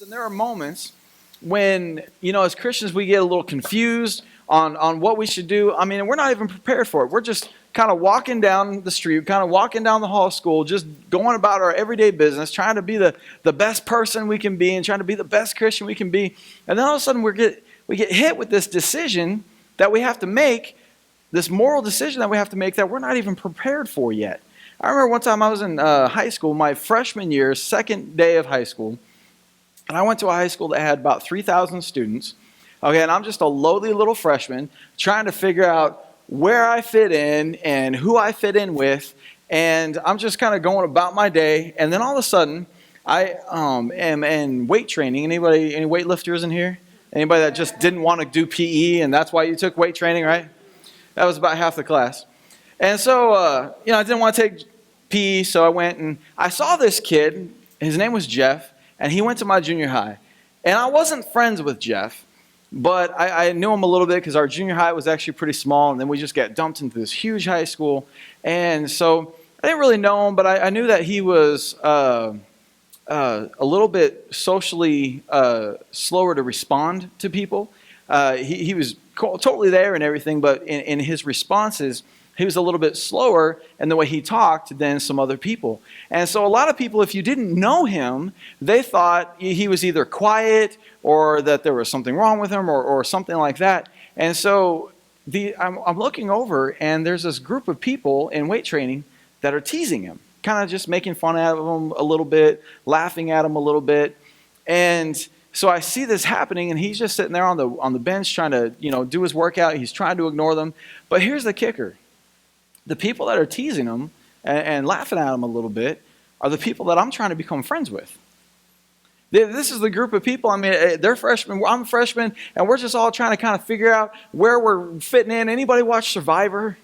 And there are moments when, as Christians, we get a little confused on what we should do. I mean, we're not even prepared for it. We're just kind of walking down the street, kind of walking down the hall of school, just going about our everyday business, trying to be the best person we can be and trying to be the best Christian we can be. And then all of a sudden we get hit with this decision that we have to make, this moral decision that we have to make that we're not even prepared for yet. I remember one time I was in high school, my freshman year, second day of high school. And I went to a high school that had about 3,000 students. Okay, and I'm just a lowly little freshman trying to figure out where I fit in and who I fit in with. And I'm just kind of going about my day. And then all of a sudden, I am in weight training. Any weightlifters in here? Anybody that just didn't want to do PE and that's why you took weight training, right? That was about half the class. And so, I didn't want to take PE, so I went and I saw this kid. His name was Jeff. And he went to my junior high. And I wasn't friends with Jeff, but I knew him a little bit because our junior high was actually pretty small. And then we just got dumped into this huge high school. And so I didn't really know him, but I knew that he was a little bit socially slower to respond to people. He was totally there and everything, but in his responses, he was a little bit slower in the way he talked than some other people. And so a lot of people, if you didn't know him, they thought he was either quiet or that there was something wrong with him or something like that. And so I'm looking over and there's this group of people in weight training that are teasing him, kind of just making fun of him a little bit, laughing at him a little bit. And so I see this happening and he's just sitting there on the bench trying to, do his workout. He's trying to ignore them. But here's the kicker. The people that are teasing him and laughing at him a little bit are the people that I'm trying to become friends with. This is the group of people, they're freshmen, I'm a freshman, and we're just all trying to kind of figure out where we're fitting in. Anybody watch Survivor?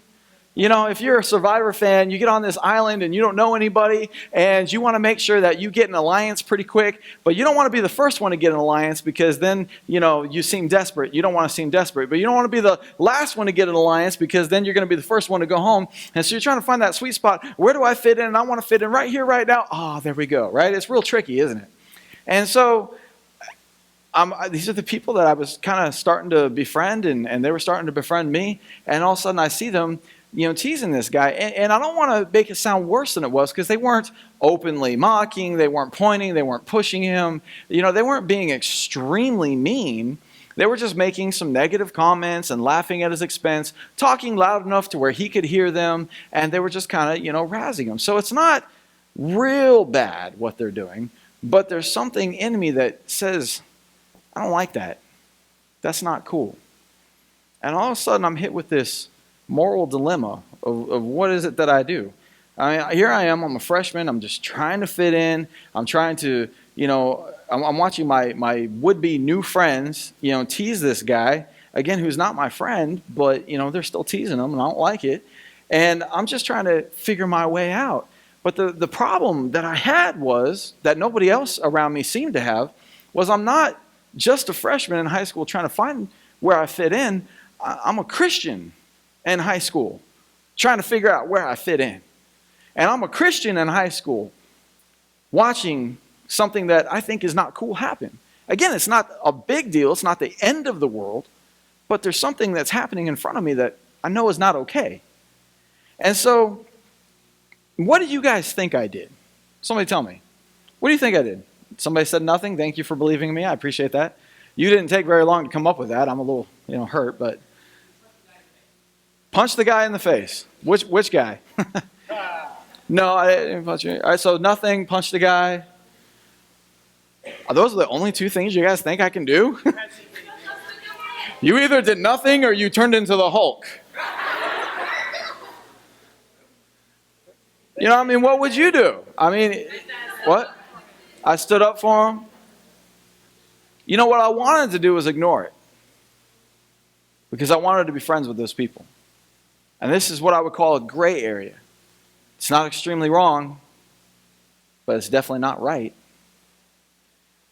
If you're a Survivor fan, you get on this island and you don't know anybody, and you want to make sure that you get an alliance pretty quick, but you don't want to be the first one to get an alliance because then, you seem desperate. You don't want to seem desperate, but you don't want to be the last one to get an alliance because then you're going to be the first one to go home. And so you're trying to find that sweet spot. Where do I fit in? And I want to fit in right here, right now. Oh, there we go, right? It's real tricky, isn't it? And so these are the people that I was kind of starting to befriend, and they were starting to befriend me. And all of a sudden I see them teasing this guy. And I don't want to make it sound worse than it was because they weren't openly mocking, they weren't pointing, they weren't pushing him. They weren't being extremely mean. They were just making some negative comments and laughing at his expense, talking loud enough to where he could hear them, and they were just kind of, razzing him. So it's not real bad what they're doing, but there's something in me that says, I don't like that. That's not cool. And all of a sudden I'm hit with this moral dilemma of what is it that I do. Here I am, I'm a freshman, I'm just trying to fit in, I'm trying to, I'm watching my would-be new friends, tease this guy, again, who's not my friend, but, they're still teasing him and I don't like it. And I'm just trying to figure my way out. But the problem that I had was, that nobody else around me seemed to have, was I'm not just a freshman in high school trying to find where I fit in, I'm a Christian in high school, trying to figure out where I fit in. And I'm a Christian in high school, watching something that I think is not cool happen. Again, it's not a big deal, it's not the end of the world, but there's something that's happening in front of me that I know is not okay. And so, what do you guys think I did? Somebody tell me. What do you think I did? Somebody said nothing. Thank you for believing in me. I appreciate that. You didn't take very long to come up with that. I'm a little, hurt, but punch the guy in the face. Which guy? No, I didn't punch you. All right, so nothing, punch the guy. Are those the only two things you guys think I can do? You either did nothing or you turned into the Hulk. What would you do? What? I stood up for him. What I wanted to do was ignore it. Because I wanted to be friends with those people. And this is what I would call a gray area. It's not extremely wrong, but it's definitely not right.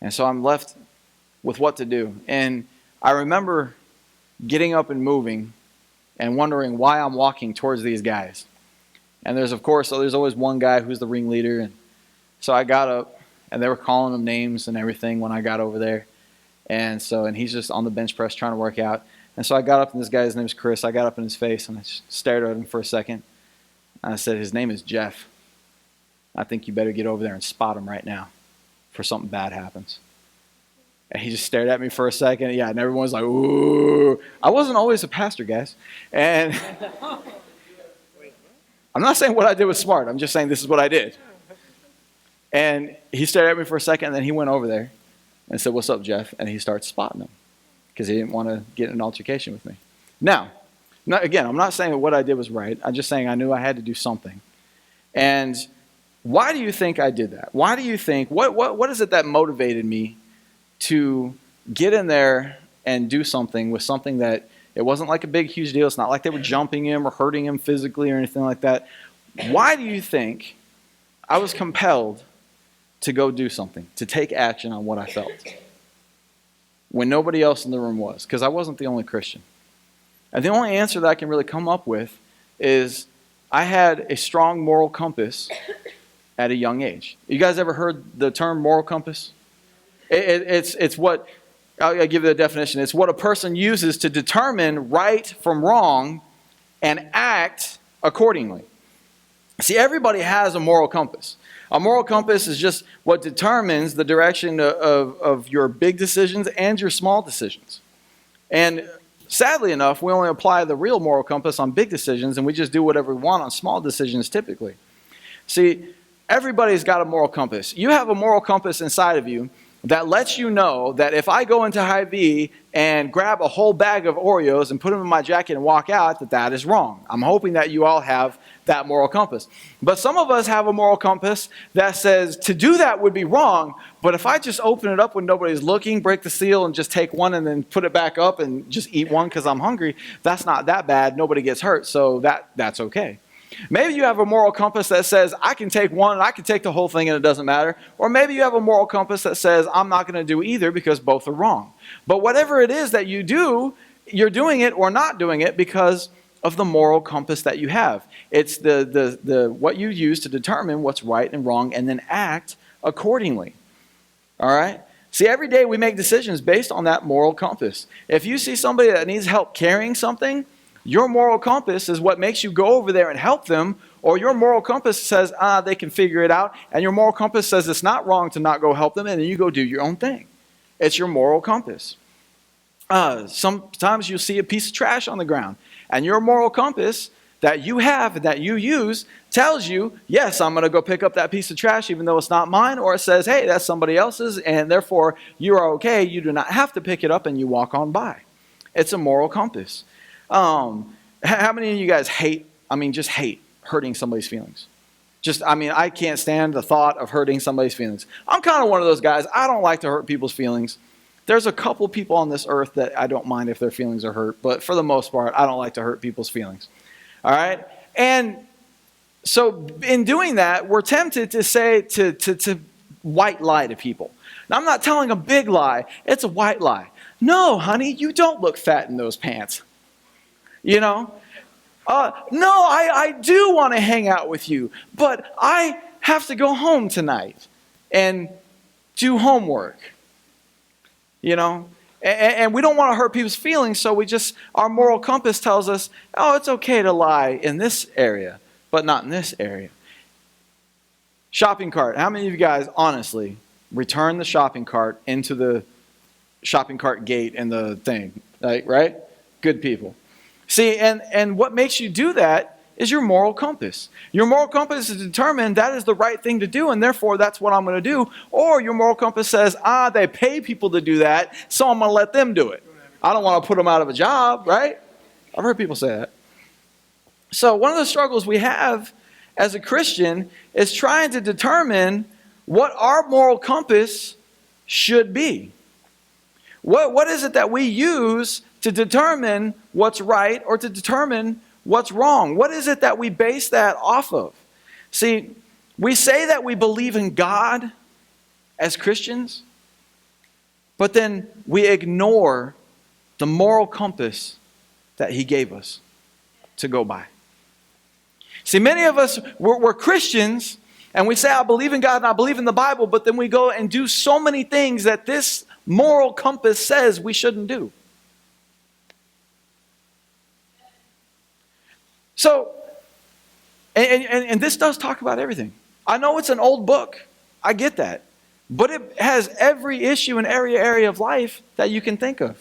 And so I'm left with what to do. And I remember getting up and moving and wondering why I'm walking towards these guys. And there's always one guy who's the ringleader. And so I got up and they were calling him names and everything when I got over there. And he's just on the bench press trying to work out. And so I got up, and this guy's name's Chris. I got up in his face, and I just stared at him for a second. And I said, his name is Jeff. I think you better get over there and spot him right now before something bad happens. And he just stared at me for a second. Yeah, and everyone was like, ooh. I wasn't always a pastor, guys. And I'm not saying what I did was smart. I'm just saying this is what I did. And he stared at me for a second, and then he went over there and said, what's up, Jeff? And he started spotting him because he didn't want to get in an altercation with me. Now, again, I'm not saying what I did was right. I'm just saying I knew I had to do something. And why do you think I did that? Why do you think, what is it that motivated me to get in there and do something with something that it wasn't like a big, huge deal. It's not like they were jumping him or hurting him physically or anything like that. Why do you think I was compelled to go do something, to take action on what I felt when nobody else in the room was? Because I wasn't the only Christian. And the only answer that I can really come up with is I had a strong moral compass at a young age. You guys ever heard the term moral compass? It's what, I'll give you the definition. It's what a person uses to determine right from wrong and act accordingly. See, everybody has a moral compass. A moral compass is just what determines the direction of your big decisions and your small decisions. And sadly enough, we only apply the real moral compass on big decisions, and we just do whatever we want on small decisions typically. See, everybody's got a moral compass. You have a moral compass inside of you that lets you know that if I go into Hy-Vee and grab a whole bag of Oreos and put them in my jacket and walk out, that is wrong. I'm hoping that you all have that moral compass. But some of us have a moral compass that says to do that would be wrong, but if I just open it up when nobody's looking, break the seal, and just take one and then put it back up and just eat one because I'm hungry, that's not that bad. Nobody gets hurt, so that's okay. Maybe you have a moral compass that says, I can take one and I can take the whole thing and it doesn't matter. Or maybe you have a moral compass that says, I'm not going to do either because both are wrong. But whatever it is that you do, you're doing it or not doing it because of the moral compass that you have. It's the what you use to determine what's right and wrong and then act accordingly. All right? See, every day we make decisions based on that moral compass. If you see somebody that needs help carrying something, your moral compass is what makes you go over there and help them, or your moral compass says, they can figure it out, and your moral compass says it's not wrong to not go help them, and then you go do your own thing. It's your moral compass. Sometimes you'll see a piece of trash on the ground, and your moral compass that you have, that you use, tells you, yes, I'm going to go pick up that piece of trash even though it's not mine, or it says, hey, that's somebody else's, and therefore you are okay, you do not have to pick it up, and you walk on by. It's a moral compass. How many of you guys hate hurting somebody's feelings? I can't stand the thought of hurting somebody's feelings. I'm kind of one of those guys. I don't like to hurt people's feelings. There's a couple people on this earth that I don't mind if their feelings are hurt, but for the most part, I don't like to hurt people's feelings. All right? And so in doing that, we're tempted to say, to white lie to people. Now, I'm not telling a big lie. It's a white lie. No, honey, you don't look fat in those pants. You know? No, I do want to hang out with you, but I have to go home tonight and do homework. You know? And we don't want to hurt people's feelings, so our moral compass tells us, oh, it's okay to lie in this area, but not in this area. Shopping cart. How many of you guys, honestly, return the shopping cart into the shopping cart gate and the thing? Like, right? Good people. See, and what makes you do that is your moral compass. Your moral compass is determined that is the right thing to do, and therefore that's what I'm going to do. Or your moral compass says, they pay people to do that, so I'm going to let them do it. I don't want to put them out of a job, right? I've heard people say that. So one of the struggles we have as a Christian is trying to determine what our moral compass should be. What is it that we use to determine what's right or to determine what's wrong? What is it that we base that off of? See, we say that we believe in God as Christians, but then we ignore the moral compass that He gave us to go by. See, many of us, we're Christians, And we say, I believe in God and I believe in the Bible, but then we go and do so many things that this moral compass says we shouldn't do. So, and this does talk about everything. I know it's an old book. I get that. But it has every issue in every area of life that you can think of.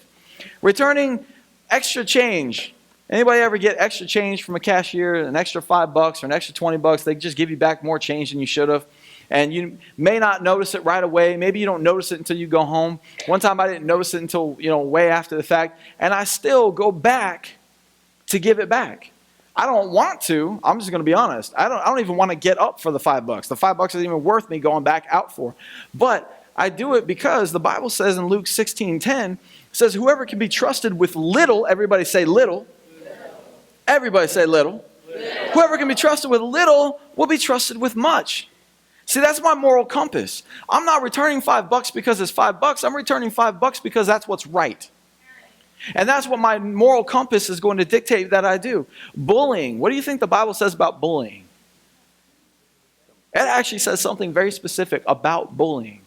Returning extra change. Anybody ever get extra change from a cashier, an extra $5 or an extra $20? They just give you back more change than you should have. And you may not notice it right away. Maybe you don't notice it until you go home. One time I didn't notice it until, way after the fact. And I still go back to give it back. I don't want to. I'm just going to be honest. I don't even want to get up for the $5. The $5 isn't even worth me going back out for. But I do it because the Bible says in Luke 16:10, it says, whoever can be trusted with little, everybody say little. Everybody say little. Whoever can be trusted with little will be trusted with much. See, that's my moral compass. I'm not returning $5 because it's $5. I'm returning $5 because that's what's right. And that's what my moral compass is going to dictate that I do. Bullying. What do you think the Bible says about bullying? It actually says something very specific about bullying.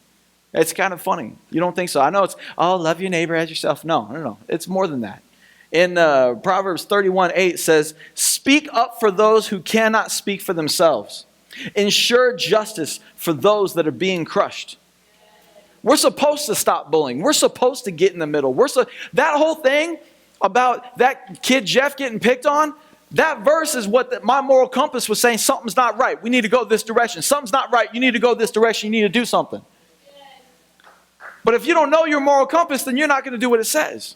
It's kind of funny. You don't think so? I know it's, love your neighbor as yourself. No. It's more than that. In Proverbs 31:8 says, speak up for those who cannot speak for themselves. Ensure justice for those that are being crushed. We're supposed to stop bullying. We're supposed to get in the middle. That whole thing about that kid Jeff getting picked on, that verse is what my moral compass was saying. Something's not right. We need to go this direction. Something's not right. You need to go this direction. You need to do something. But if you don't know your moral compass, then you're not going to do what it says.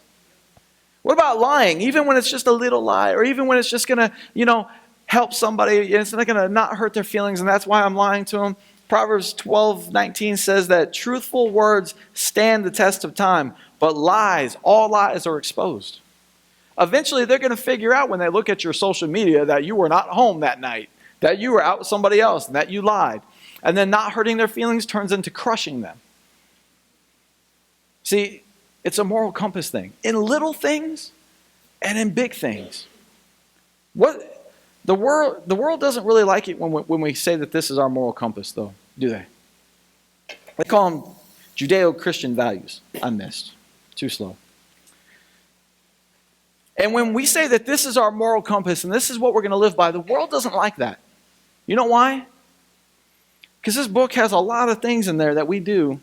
What about lying? Even when it's just a little lie, or even when it's just going to, help somebody, and it's not going to not hurt their feelings, and that's why I'm lying to them. Proverbs 12:19 says that truthful words stand the test of time, but all lies are exposed. Eventually, they're going to figure out when they look at your social media that you were not home that night, that you were out with somebody else, and that you lied. And then not hurting their feelings turns into crushing them. See, it's a moral compass thing. In little things and in big things. The world doesn't really like it when we say that this is our moral compass, though, do they? They call them Judeo-Christian values. I missed. Too slow. And when we say that this is our moral compass and this is what we're going to live by, the world doesn't like that. You know why? Because this book has a lot of things in there that we do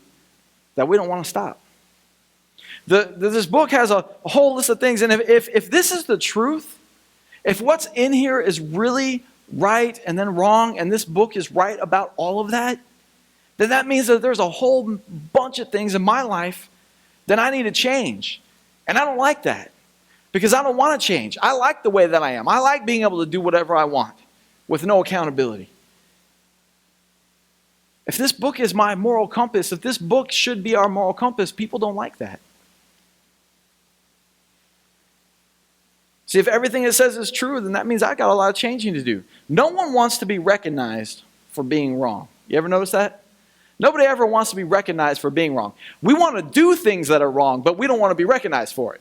that we don't want to stop. This book has a whole list of things, and if this is the truth, if what's in here is really right and then wrong, and this book is right about all of that, then that means that there's a whole bunch of things in my life that I need to change. And I don't like that, because I don't want to change. I like the way that I am. I like being able to do whatever I want with no accountability. If this book is my moral compass, if this book should be our moral compass, people don't like that. See, if everything it says is true, then that means I got a lot of changing to do. No one wants to be recognized for being wrong. You ever notice that? Nobody ever wants to be recognized for being wrong. We want to do things that are wrong, but we don't want to be recognized for it.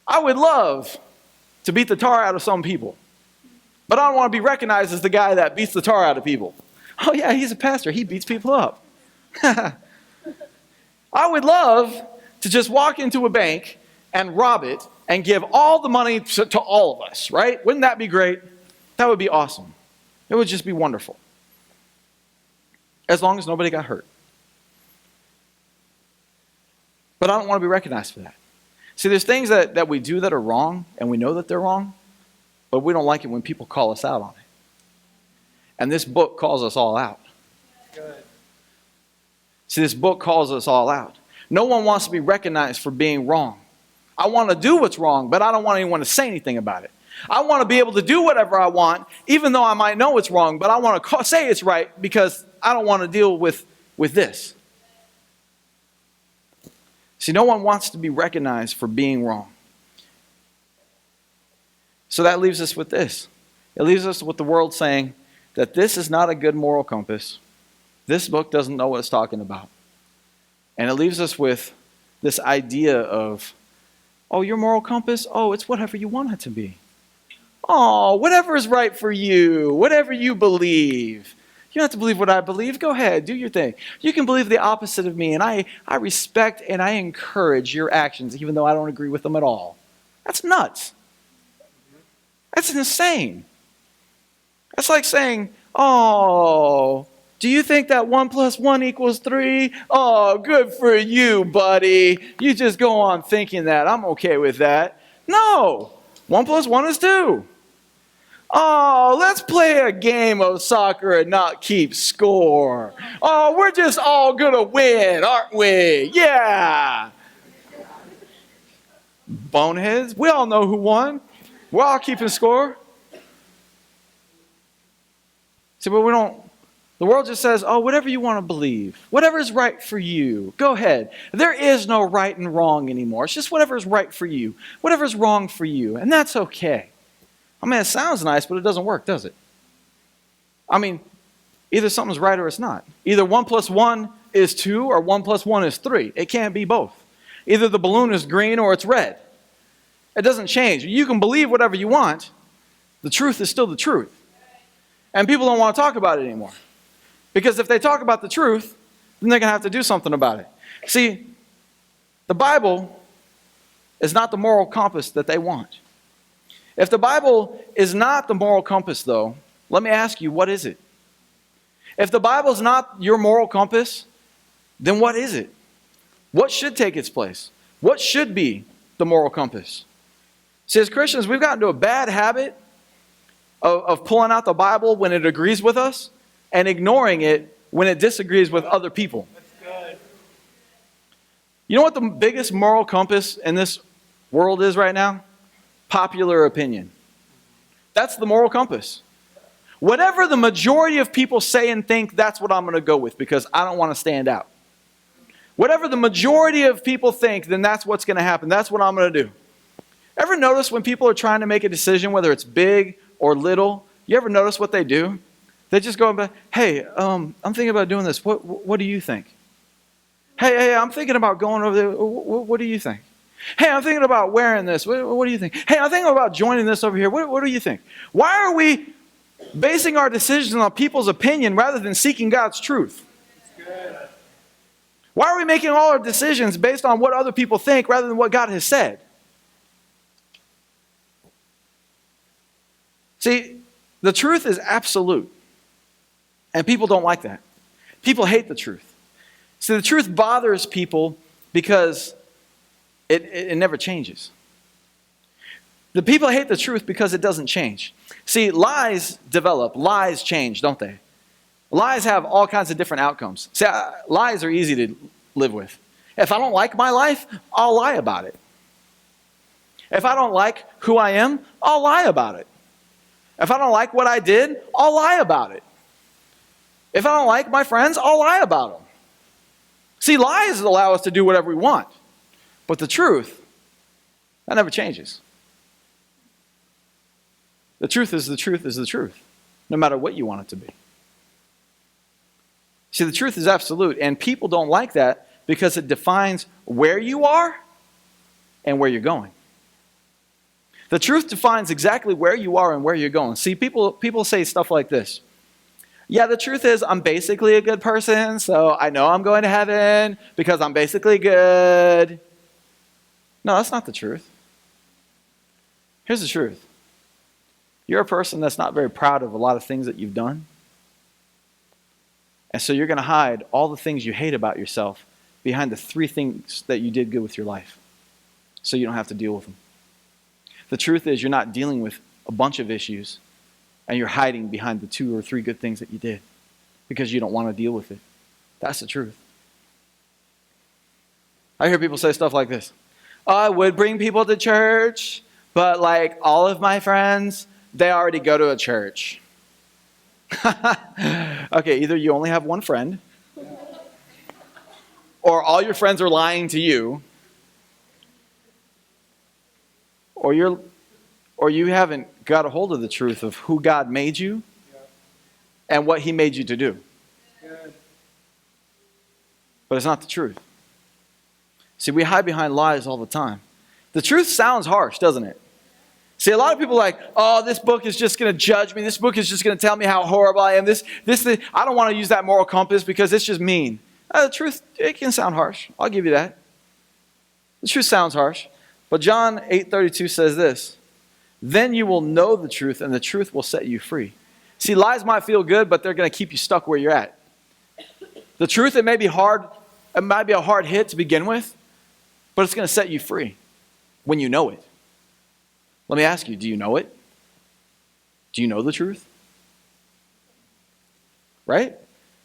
I would love to beat the tar out of some people, but I don't want to be recognized as the guy that beats the tar out of people. Oh yeah, he's a pastor. He beats people up. I would love to just walk into a bank and rob it and give all the money to all of us, right? Wouldn't that be great? That would be awesome. It would just be wonderful. As long as nobody got hurt. But I don't want to be recognized for that. See, there's things that we do that are wrong, and we know that they're wrong, but we don't like it when people call us out on it. And this book calls us all out. Good. See, this book calls us all out. No one wants to be recognized for being wrong. I want to do what's wrong, but I don't want anyone to say anything about it. I want to be able to do whatever I want, even though I might know it's wrong, but I want to say it's right because I don't want to deal with this. See, no one wants to be recognized for being wrong. So that leaves us with this. It leaves us with the world saying that this is not a good moral compass. This book doesn't know what it's talking about. And it leaves us with this idea of, oh, your moral compass? Oh, it's whatever you want it to be. Oh, whatever is right for you, whatever you believe. You don't have to believe what I believe. Go ahead, do your thing. You can believe the opposite of me, and I respect and I encourage your actions, even though I don't agree with them at all. That's nuts. That's insane. That's like saying, oh, do you think that 1 + 1 = 3? Oh, good for you, buddy. You just go on thinking that. I'm okay with that. No, 1 + 1 is 2. Oh, let's play a game of soccer and not keep score. Oh, we're just all going to win, aren't we? Yeah. Boneheads. We all know who won. We're all keeping score. See, but we don't. The world just says, oh, whatever you want to believe. Whatever is right for you. Go ahead. There is no right and wrong anymore. It's just whatever is right for you. Whatever is wrong for you. And that's okay. I mean, it sounds nice, but it doesn't work, does it? I mean, either something's right or it's not. Either 1 + 1 is 2 or 1 + 1 is 3. It can't be both. Either the balloon is green or it's red. It doesn't change. You can believe whatever you want. The truth is still the truth. And people don't want to talk about it anymore. Because if they talk about the truth, then they're going to have to do something about it. See, the Bible is not the moral compass that they want. If the Bible is not the moral compass, though, let me ask you, what is it? If the Bible is not your moral compass, then what is it? What should take its place? What should be the moral compass? See, as Christians, we've gotten into a bad habit of pulling out the Bible when it agrees with us and ignoring it when it disagrees with other people. That's good. You know what the biggest moral compass in this world is right now? Popular opinion. That's the moral compass. Whatever the majority of people say and think, that's what I'm going to go with because I don't want to stand out. Whatever the majority of people think, then that's what's going to happen. That's what I'm going to do. Ever notice when people are trying to make a decision, whether it's big or little, you ever notice what they do? They just go about, hey, I'm thinking about doing this. What do you think? Hey, I'm thinking about going over there. What do you think? Hey, I'm thinking about wearing this. What do you think? Hey, I'm thinking about joining this over here. What do you think? Why are we basing our decisions on people's opinion rather than seeking God's truth? Why are we making all our decisions based on what other people think rather than what God has said? See, the truth is absolute. And people don't like that. People hate the truth. See, the truth bothers people because it never changes. The people hate the truth because it doesn't change. See, lies develop. Lies change, don't they? Lies have all kinds of different outcomes. See, lies are easy to live with. If I don't like my life, I'll lie about it. If I don't like who I am, I'll lie about it. If I don't like what I did, I'll lie about it. If I don't like my friends, I'll lie about them. See, lies allow us to do whatever we want. But the truth, that never changes. The truth is the truth is the truth, no matter what you want it to be. See, the truth is absolute, and people don't like that because it defines where you are and where you're going. The truth defines exactly where you are and where you're going. See, people say stuff like this. Yeah, the truth is I'm basically a good person, so I know I'm going to heaven because I'm basically good. No, that's not the truth. Here's the truth. You're a person that's not very proud of a lot of things that you've done. And so you're going to hide all the things you hate about yourself behind the 3 things that you did good with your life so you don't have to deal with them. The truth is you're not dealing with a bunch of issues and you're hiding behind the 2 or 3 good things that you did because you don't want to deal with it. That's the truth. I hear people say stuff like this. Oh, I would bring people to church, but like all of my friends, they already go to a church. Okay, either you only have one friend, or all your friends are lying to you, or you haven't got a hold of the truth of who God made you and what He made you to do. But it's not the truth. See, we hide behind lies all the time. The truth sounds harsh, doesn't it? See, a lot of people are like, oh, this book is just going to judge me. This book is just going to tell me how horrible I am. I don't want to use that moral compass because it's just mean. The truth, it can sound harsh. I'll give you that. The truth sounds harsh. But John 8:32 says this, then you will know the truth, and the truth will set you free. See, lies might feel good, but they're going to keep you stuck where you're at. The truth, it may be hard. It might be a hard hit to begin with, but it's going to set you free when you know it. Let me ask you, do you know it? Do you know the truth? Right?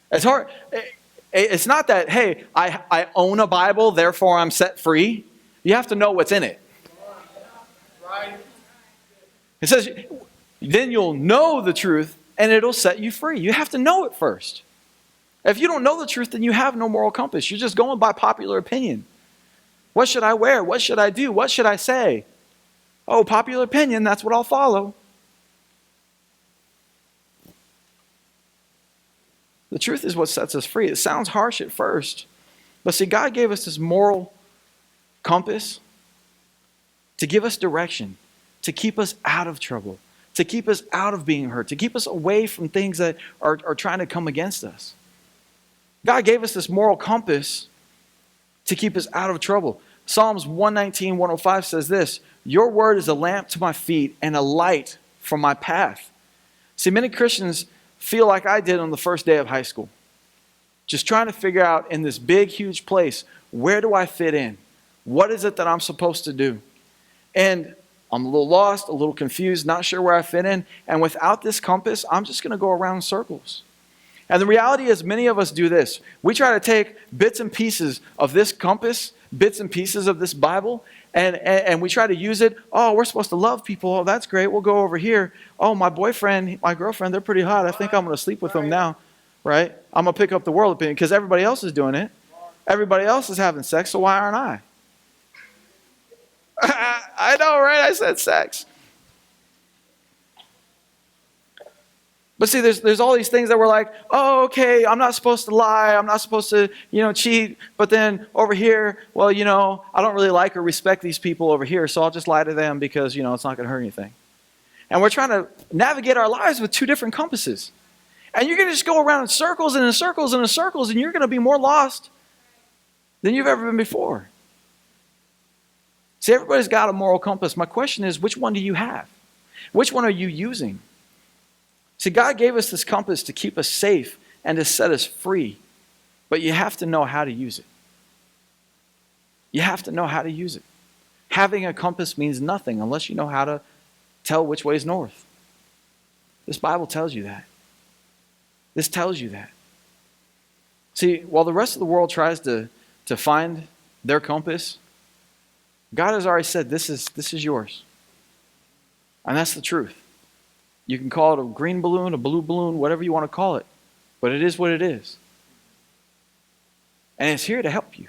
It's hard. It's not that, hey, I own a Bible, therefore I'm set free. You have to know what's in it. Right. It says, then you'll know the truth and it'll set you free. You have to know it first. If you don't know the truth, then you have no moral compass. You're just going by popular opinion. What should I wear? What should I do? What should I say? Oh, popular opinion, that's what I'll follow. The truth is what sets us free. It sounds harsh at first. But see, God gave us this moral compass to give us direction, to keep us out of trouble, to keep us out of being hurt, to keep us away from things that are trying to come against us. God gave us this moral compass to keep us out of trouble. Psalms 119:105 says this, your word is a lamp to my feet and a light for my path. See, many Christians feel like I did on the first day of high school. Just trying to figure out in this big, huge place, where do I fit in? What is it that I'm supposed to do? And I'm a little lost, a little confused, not sure where I fit in. And without this compass, I'm just going to go around in circles. And the reality is many of us do this. We try to take bits and pieces of this compass, bits and pieces of this Bible, and we try to use it. Oh, we're supposed to love people. Oh, that's great. We'll go over here. Oh, my boyfriend, my girlfriend, they're pretty hot. I think I'm going to sleep with them now, right? I'm going to pick up the world opinion because everybody else is doing it. Everybody else is having sex, so why aren't I? I know, right? I said sex. But see, there's all these things that we're like, oh, okay, I'm not supposed to lie. I'm not supposed to, cheat. But then over here, well, I don't really like or respect these people over here, so I'll just lie to them because, it's not going to hurt anything. And we're trying to navigate our lives with two different compasses. And you're going to just go around in circles and in circles and in circles, and you're going to be more lost than you've ever been before. See, everybody's got a moral compass. My question is, which one do you have? Which one are you using? See, God gave us this compass to keep us safe and to set us free. But you have to know how to use it. You have to know how to use it. Having a compass means nothing unless you know how to tell which way is north. This Bible tells you that. This tells you that. See, while the rest of the world tries to find their compass, God has already said, this is yours. And that's the truth. You can call it a green balloon, a blue balloon, whatever you want to call it. But it is what it is. And it's here to help you.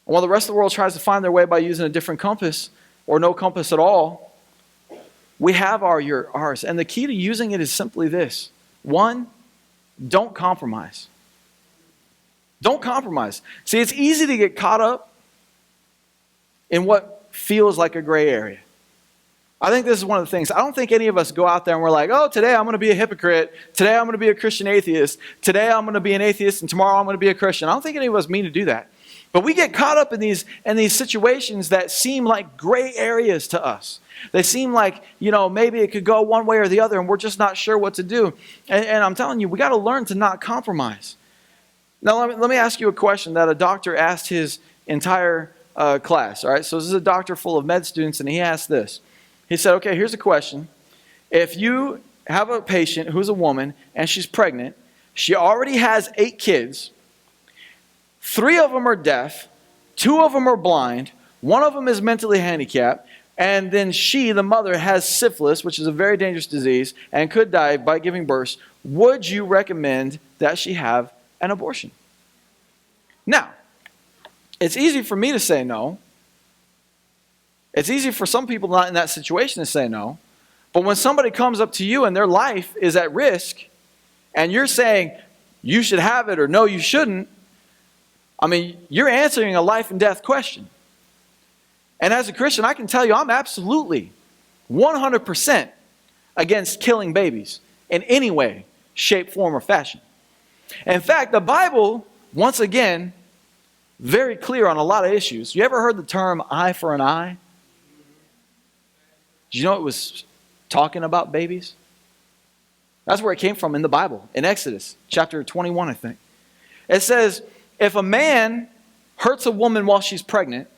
And while the rest of the world tries to find their way by using a different compass, or no compass at all, we have ours. And the key to using it is simply this. One, don't compromise. Don't compromise. See, it's easy to get caught up in what feels like a gray area. I think this is one of the things. I don't think any of us go out there and we're like, oh, today I'm going to be a hypocrite. Today I'm going to be a Christian atheist. Today I'm going to be an atheist, and tomorrow I'm going to be a Christian. I don't think any of us mean to do that. But we get caught up in these situations that seem like gray areas to us. They seem like, maybe it could go one way or the other, and we're just not sure what to do. And I'm telling you, we got to learn to not compromise. Now, let me ask you a question that a doctor asked his entire class. All right, so this is a doctor full of med students, and he asked this. He said, okay, here's a question. If you have a patient who's a woman and she's pregnant, she already has 8 kids, 3 of them are deaf, 2 of them are blind, 1 of them is mentally handicapped, and then she, the mother, has syphilis, which is a very dangerous disease, and could die by giving birth, would you recommend that she have an abortion? Now, it's easy for me to say no. It's easy for some people not in that situation to say no. But when somebody comes up to you and their life is at risk, and you're saying you should have it or no, you shouldn't, you're answering a life and death question. And as a Christian, I can tell you I'm absolutely 100% against killing babies in any way, shape, form, or fashion. In fact, the Bible, once again, very clear on a lot of issues. You ever heard the term eye for an eye? Did you know it was talking about babies? That's where it came from in the Bible, in Exodus chapter 21, I think. It says, if a man hurts a woman while she's pregnant,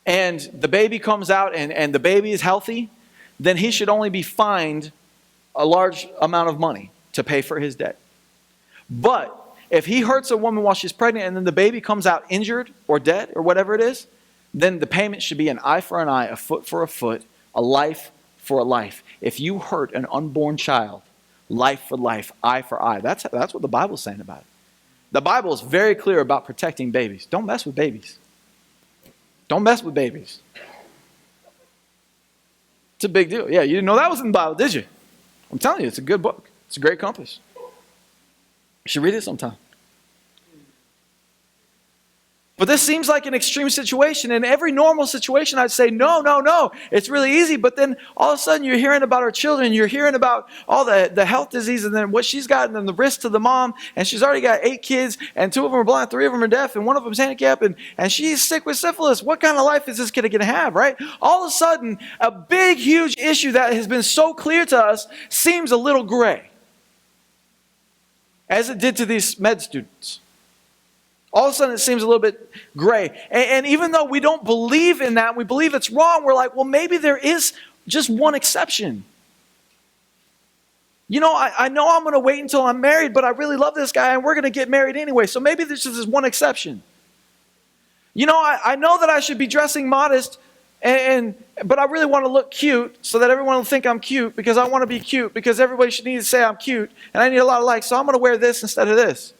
and the baby comes out and the baby is healthy, then he should only be fined a large amount of money to pay for his debt. But if he hurts a woman while she's pregnant and then the baby comes out injured or dead or whatever it is, then the payment should be an eye for an eye, a foot for a foot, a life for a life. If you hurt an unborn child, life for life, eye for eye. That's what the Bible's saying about it. The Bible is very clear about protecting babies. Don't mess with babies. Don't mess with babies. It's a big deal. Yeah, you didn't know that was in the Bible, did you? I'm telling you, it's a good book. It's a great compass. You should read it sometime. But this seems like an extreme situation. In every normal situation, I'd say, no. It's really easy. But then all of a sudden, you're hearing about our children. You're hearing about all the health diseases and then what she's got and then the risk to the mom. And she's already got 8 kids and 2 of them are blind, 3 of them are deaf, and 1 of them's handicapped. And she's sick with syphilis. What kind of life is this kid going to have, right? All of a sudden, a big, huge issue that has been so clear to us seems a little gray. As it did to these med students. All of a sudden it seems a little bit gray. And even though we don't believe in that, we believe it's wrong, we're like, well, maybe there is just one exception. You know, I know I'm going to wait until I'm married, but I really love this guy and we're going to get married anyway. So maybe there's just this one exception. You know, I know that I should be dressing modest, but I really want to look cute so that everyone will think I'm cute because I want to be cute because everybody should need to say I'm cute and I need a lot of likes. So I'm going to wear this instead of this.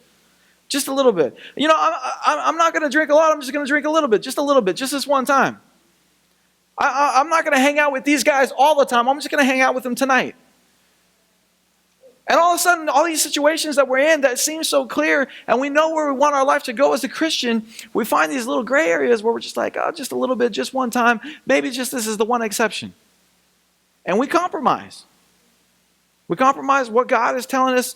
Just a little bit. You know, I'm not going to drink a lot. I'm just going to drink a little bit, just this one time. I'm not going to hang out with these guys all the time. I'm just going to hang out with them tonight. And all of a sudden, all these situations that we're in that seem so clear and we know where we want our life to go as a Christian, we find these little gray areas where we're just like, oh, just a little bit, just one time. Maybe just this is the one exception. And we compromise. We compromise what God is telling us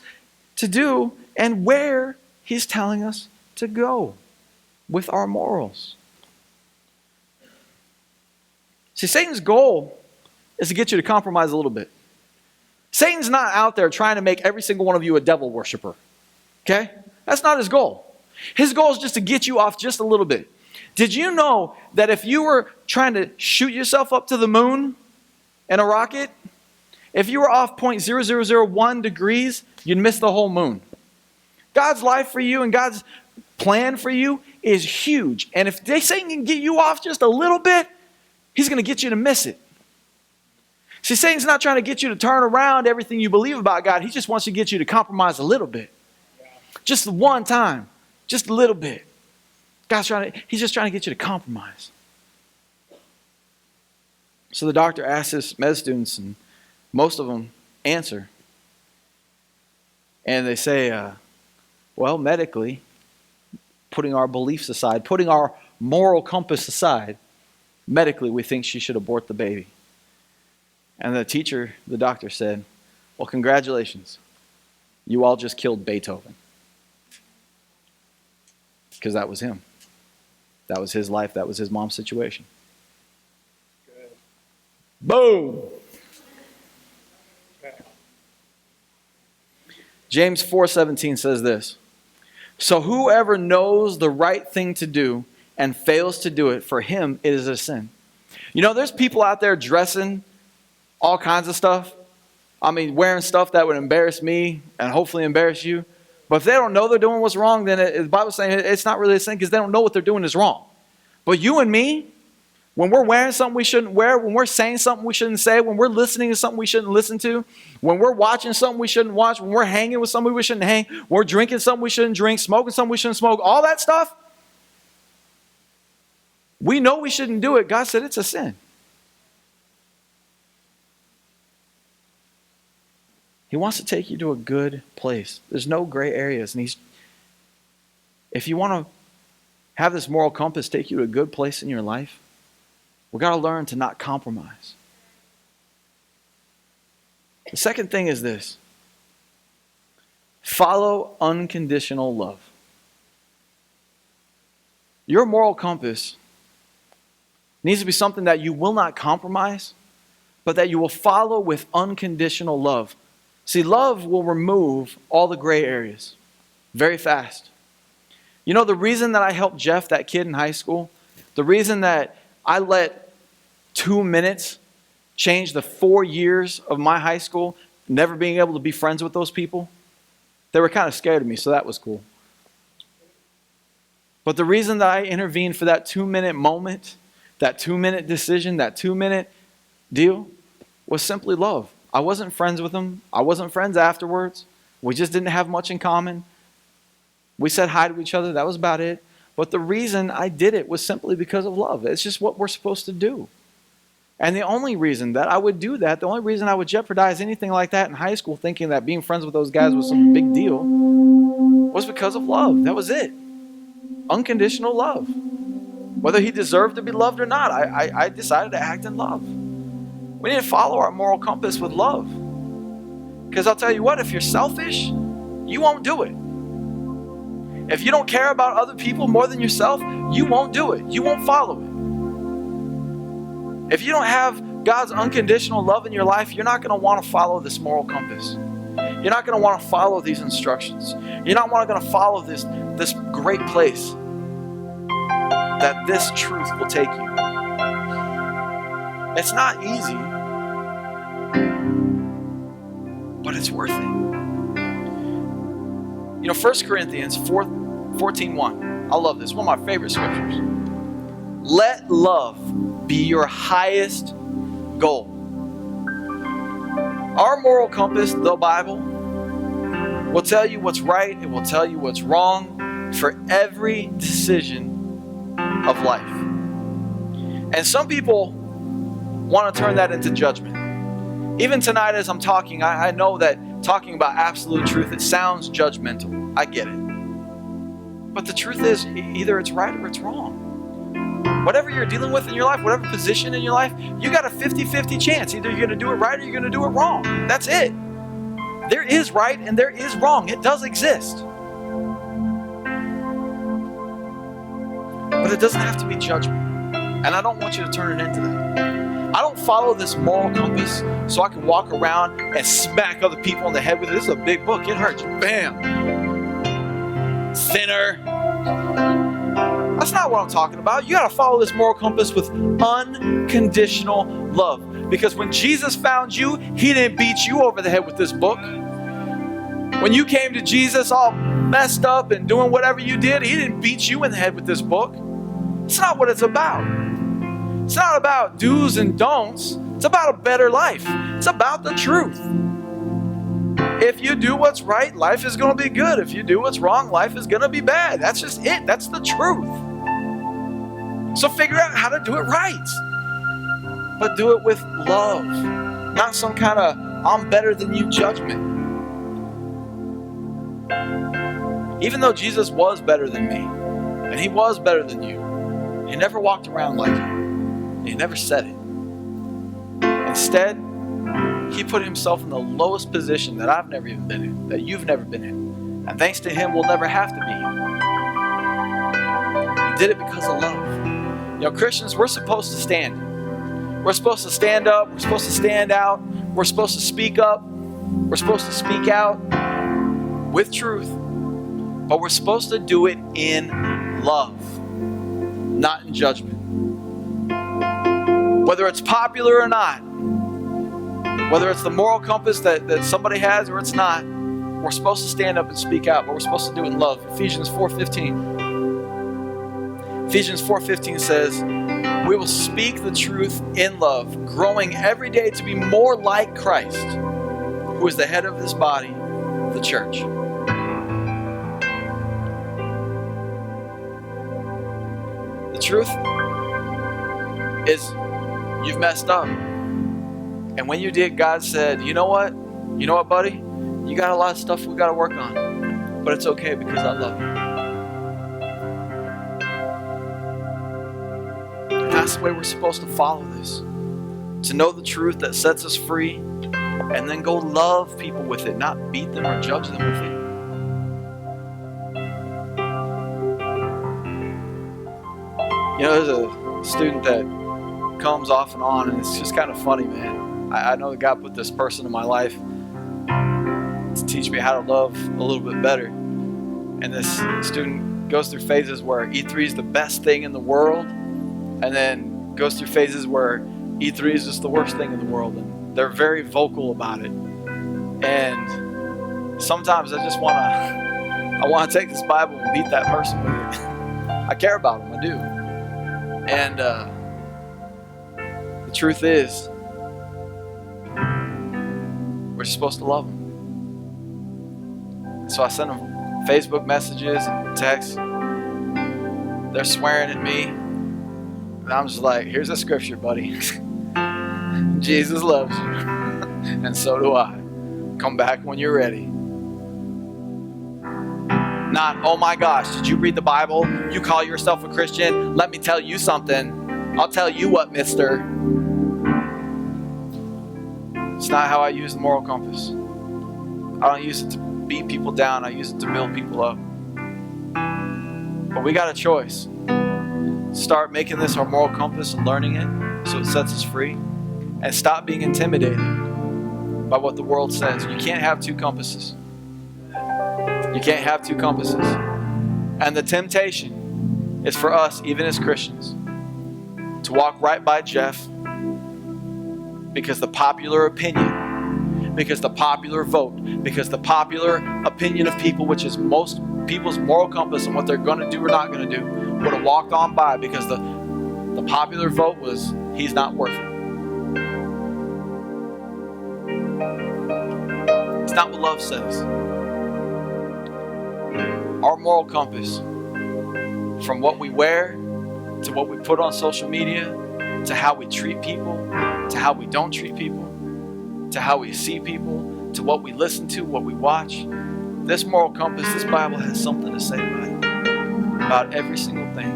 to do and where He's telling us to go with our morals. See, Satan's goal is to get you to compromise a little bit. Satan's not out there trying to make every single one of you a devil worshiper. Okay? That's not his goal. His goal is just to get you off just a little bit. Did you know that if you were trying to shoot yourself up to the moon in a rocket, if you were off 0.0001 degrees, you'd miss the whole moon? God's life for you and God's plan for you is huge. And if Satan can get you off just a little bit, he's going to get you to miss it. See, Satan's not trying to get you to turn around everything you believe about God. He just wants to get you to compromise a little bit. Just one time. Just a little bit. He's just trying to get you to compromise. So the doctor asks his med students, and most of them answer. And they say, well, medically, putting our beliefs aside, putting our moral compass aside, medically we think she should abort the baby. And the doctor said, well, congratulations. You all just killed Beethoven. Because that was him. That was his life. That was his mom's situation. Good. Boom. Okay. James 4:17 says this. So whoever knows the right thing to do and fails to do it, for him it is a sin. You know, there's people out there dressing all kinds of stuff. I mean, wearing stuff that would embarrass me and hopefully embarrass you. But if they don't know they're doing what's wrong, then the Bible's saying it's not really a sin because they don't know what they're doing is wrong. But you and me, when we're wearing something we shouldn't wear, when we're saying something we shouldn't say, when we're listening to something we shouldn't listen to, when we're watching something we shouldn't watch, when we're hanging with somebody we shouldn't hang, when we're drinking something we shouldn't drink, smoking something we shouldn't smoke, all that stuff, we know we shouldn't do it. God said it's a sin. He wants to take you to a good place. There's no gray areas. And if you want to have this moral compass take you to a good place in your life, We got to learn to not compromise. The second thing is this. Follow unconditional love. Your moral compass needs to be something that you will not compromise, but that you will follow with unconditional love. See, love will remove all the gray areas very fast. You know, the reason that I helped Jeff, that kid in high school, the reason that I let 2 minutes change the 4 years of my high school, never being able to be friends with those people, they were kind of scared of me, so that was cool. But the reason that I intervened for that 2-minute moment, that 2-minute decision, that 2-minute deal, was simply love. I wasn't friends with them. I wasn't friends afterwards. We just didn't have much in common. We said hi to each other. That was about it. But the reason I did it was simply because of love. It's just what we're supposed to do. And the only reason that I would do that, the only reason I would jeopardize anything like that in high school, thinking that being friends with those guys was some big deal, was because of love. That was it. Unconditional love. Whether he deserved to be loved or not, I decided to act in love. We need to follow our moral compass with love. Because I'll tell you what, if you're selfish, you won't do it. If you don't care about other people more than yourself, you won't do it. You won't follow it. If you don't have God's unconditional love in your life, you're not going to want to follow this moral compass. You're not going to want to follow these instructions. You're not going to follow this great place that this truth will take you. It's not easy, but it's worth it. You know, 1 Corinthians 14:1. I love this. One of my favorite scriptures. Let love be your highest goal. Our moral compass, the Bible, will tell you what's right. It will tell you what's wrong for every decision of life. And some people want to turn that into judgment. Even tonight as I'm talking, I know that talking about absolute truth, it sounds judgmental. I get it. But the truth is, either it's right or it's wrong. Whatever you're dealing with in your life, whatever position in your life, you got a 50-50 chance. Either you're going to do it right or you're going to do it wrong. That's it. There is right and there is wrong. It does exist. But it doesn't have to be judgment. And I don't want you to turn it into that. I don't follow this moral compass so I can walk around and smack other people in the head with it. This is a big book. It hurts. Bam. Sinner. That's not what I'm talking about. You got to follow this moral compass with unconditional love. Because when Jesus found you, he didn't beat you over the head with this book. When you came to Jesus all messed up and doing whatever you did, he didn't beat you in the head with this book. It's not what it's about. It's not about do's and don'ts. It's about a better life. It's about the truth. If you do what's right, life is going to be good. If you do what's wrong, life is going to be bad. That's just it. That's the truth. So figure out how to do it right. But do it with love. Not some kind of I'm better than you judgment. Even though Jesus was better than me, and he was better than you, he never walked around like you. He never said it. Instead, he put himself in the lowest position that I've never even been in, that you've never been in. And thanks to him, we'll never have to be in. He did it because of love. You know, Christians, we're supposed to stand. We're supposed to stand up. We're supposed to stand out. We're supposed to speak up. We're supposed to speak out with truth. But we're supposed to do it in love, not in judgment. Whether it's popular or not, whether it's the moral compass that somebody has or it's not, we're supposed to stand up and speak out, but we're supposed to do it in love. Ephesians 4:15. Ephesians 4:15 says, we will speak the truth in love, growing every day to be more like Christ, who is the head of this body, the church. The truth is, you've messed up. And when you did, God said, you know what? You know what, buddy? You got a lot of stuff we got to work on. But it's okay because I love you. And that's the way we're supposed to follow this. To know the truth that sets us free, and then go love people with it, not beat them or judge them with it. You know, there's a student that comes off and on, and it's just kind of funny, man. I know that God put this person in my life to teach me how to love a little bit better. And this student goes through phases where E3 is the best thing in the world, and then goes through phases where E3 is just the worst thing in the world. And they're very vocal about it. And sometimes I just want to take this Bible and beat that person with it. I care about them, I do. And the truth is, we're supposed to love them. So I send them Facebook messages and texts. They're swearing at me. And I'm just like, here's a scripture, buddy. Jesus loves you. And so do I. Come back when you're ready. Not, oh my gosh, did you read the Bible? You call yourself a Christian? Let me tell you something. I'll tell you what, mister. It's not how I use the moral compass. I don't use it to beat people down. I use it to build people up. But we got a choice. Start making this our moral compass and learning it so it sets us free. And stop being intimidated by what the world says. You can't have two compasses. You can't have two compasses. And the temptation is for us, even as Christians, to walk right by Jeff because the popular opinion, because the popular vote, because the popular opinion of people, which is most people's moral compass and what they're going to do or not going to do, would have walked on by because the popular vote was, he's not worth it. It's not what love says. Our moral compass, from what we wear, to what we put on social media, to how we treat people, to how we don't treat people, to how we see people, to what we listen to, what we watch. This moral compass, this Bible has something to say about it, about every single thing.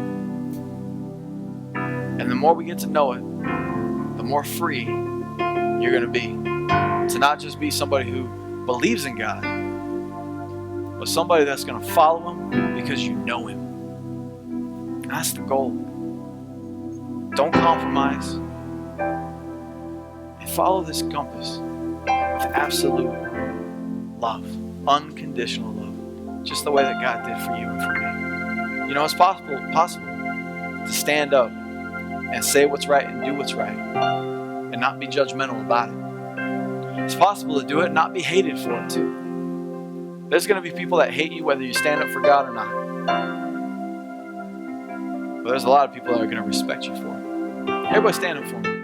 And the more we get to know it, the more free you're going to be. To not just be somebody who believes in God, but somebody that's going to follow Him because you know Him. That's the goal. Don't compromise. And follow this compass with absolute love, unconditional love, just the way that God did for you and for me. You know, it's possible to stand up and say what's right and do what's right and not be judgmental about it. It's possible to do it and not be hated for it too. There's going to be people that hate you whether you stand up for God or not. But there's a lot of people that are going to respect you for it. Everybody stand up for me.